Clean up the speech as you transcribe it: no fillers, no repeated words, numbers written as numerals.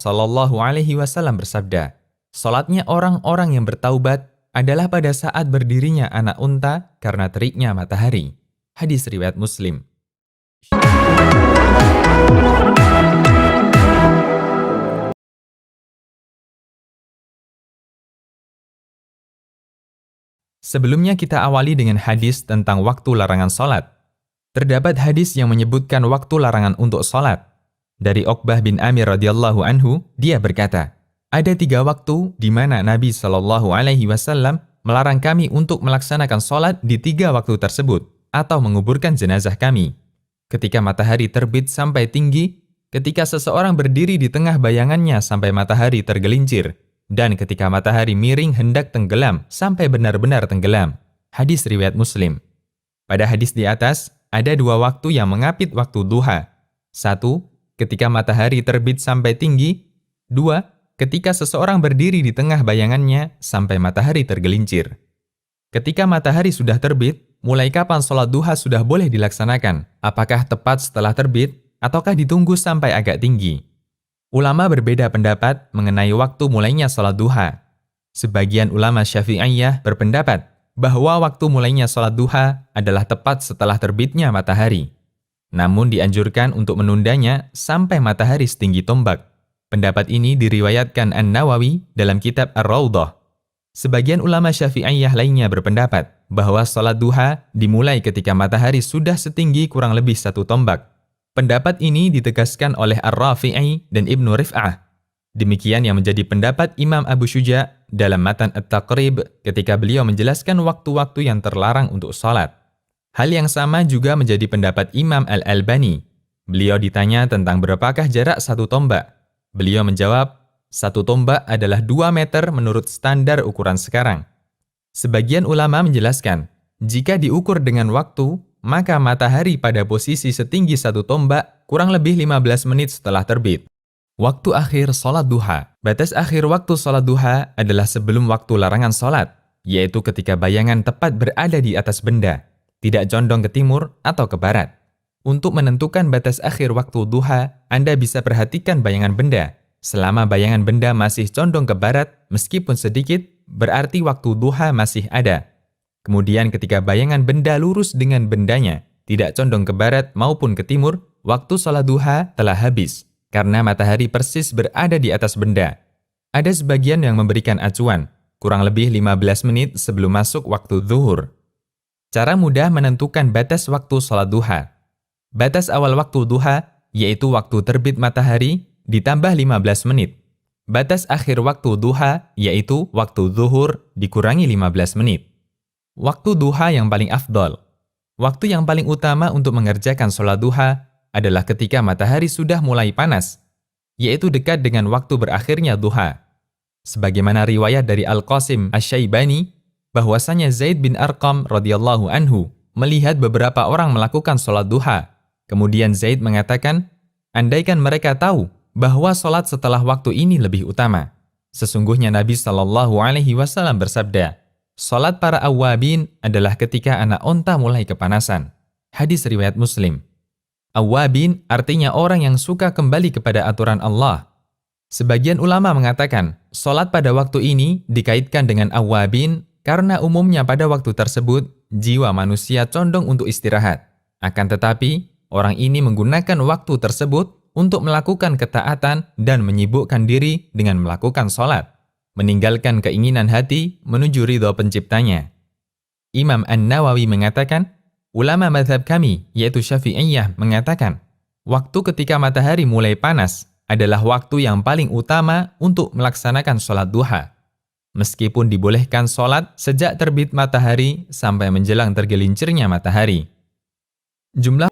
Shallallahu Alaihi Wasallam bersabda, "Salatnya orang-orang yang bertaubat adalah pada saat berdirinya anak unta karena teriknya matahari." Hadis riwayat Muslim. Sebelumnya kita awali dengan hadis tentang waktu larangan salat. Terdapat hadis yang menyebutkan waktu larangan untuk salat. Dari Uqbah bin Amir radhiyallahu anhu, dia berkata, ada 3 waktu di mana Nabi Shallallahu Alaihi Wasallam melarang kami untuk melaksanakan salat di 3 waktu tersebut atau menguburkan jenazah kami. Ketika matahari terbit sampai tinggi, ketika seseorang berdiri di tengah bayangannya sampai matahari tergelincir, dan ketika matahari miring hendak tenggelam sampai benar-benar tenggelam. Hadis riwayat Muslim. Pada hadis di atas, ada 2 waktu yang mengapit waktu duha. 1, ketika matahari terbit sampai tinggi. 2, ketika seseorang berdiri di tengah bayangannya sampai matahari tergelincir. Ketika matahari sudah terbit, mulai kapan sholat duha sudah boleh dilaksanakan? Apakah tepat setelah terbit, ataukah ditunggu sampai agak tinggi? Ulama berbeda pendapat mengenai waktu mulainya sholat duha. Sebagian ulama Syafi'iyah berpendapat bahwa waktu mulainya sholat duha adalah tepat setelah terbitnya matahari. Namun dianjurkan untuk menundanya sampai matahari setinggi tombak. Pendapat ini diriwayatkan An-Nawawi dalam kitab Ar-Raudhah. Sebagian ulama Syafi'iyah lainnya berpendapat bahwa sholat duha dimulai ketika matahari sudah setinggi kurang lebih 1 tombak. Pendapat ini ditegaskan oleh Ar-Rafi'i dan Ibnu Rif'ah. Demikian yang menjadi pendapat Imam Abu Syuja dalam matan At-Taqrib ketika beliau menjelaskan waktu-waktu yang terlarang untuk sholat. Hal yang sama juga menjadi pendapat Imam Al-Albani. Beliau ditanya tentang berapakah jarak 1 tombak. Beliau menjawab, 1 tombak adalah 2 meter menurut standar ukuran sekarang. Sebagian ulama menjelaskan, jika diukur dengan waktu, maka matahari pada posisi setinggi 1 tombak kurang lebih 15 menit setelah terbit. Waktu akhir sholat duha. Batas akhir waktu sholat duha adalah sebelum waktu larangan sholat, yaitu ketika bayangan tepat berada di atas benda, tidak condong ke timur atau ke barat. Untuk menentukan batas akhir waktu duha, Anda bisa perhatikan bayangan benda. Selama bayangan benda masih condong ke barat, meskipun sedikit, berarti waktu duha masih ada. Kemudian ketika bayangan benda lurus dengan bendanya, tidak condong ke barat maupun ke timur, waktu sholat duha telah habis, karena matahari persis berada di atas benda. Ada sebagian yang memberikan acuan, kurang lebih 15 menit sebelum masuk waktu zuhur. Cara mudah menentukan batas waktu sholat duha. Batas awal waktu duha, yaitu waktu terbit matahari, ditambah 15 menit. Batas akhir waktu duha, yaitu waktu zuhur, dikurangi 15 menit. Waktu duha yang paling afdol. Waktu yang paling utama untuk mengerjakan sholat duha adalah ketika matahari sudah mulai panas, yaitu dekat dengan waktu berakhirnya duha. Sebagaimana riwayat dari Al-Qasim Asy-Syaibani, bahwasanya Zaid bin Arqam radhiyallahu anhu melihat beberapa orang melakukan sholat duha. Kemudian Zaid mengatakan, andaikan mereka tahu bahwa sholat setelah waktu ini lebih utama. Sesungguhnya Nabi Shallallahu Alaihi Wasallam bersabda, sholat para awwabin adalah ketika anak onta mulai kepanasan. Hadis riwayat Muslim. Awwabin artinya orang yang suka kembali kepada aturan Allah. Sebagian ulama mengatakan, sholat pada waktu ini dikaitkan dengan awwabin karena umumnya pada waktu tersebut, jiwa manusia condong untuk istirahat. Akan tetapi, orang ini menggunakan waktu tersebut untuk melakukan ketaatan dan menyibukkan diri dengan melakukan sholat, meninggalkan keinginan hati menuju ridho penciptanya. Imam An-Nawawi mengatakan, ulama mazhab kami, yaitu Syafi'iyah, mengatakan, waktu ketika matahari mulai panas adalah waktu yang paling utama untuk melaksanakan sholat duha. Meskipun dibolehkan sholat sejak terbit matahari sampai menjelang tergelincirnya matahari. Jumlah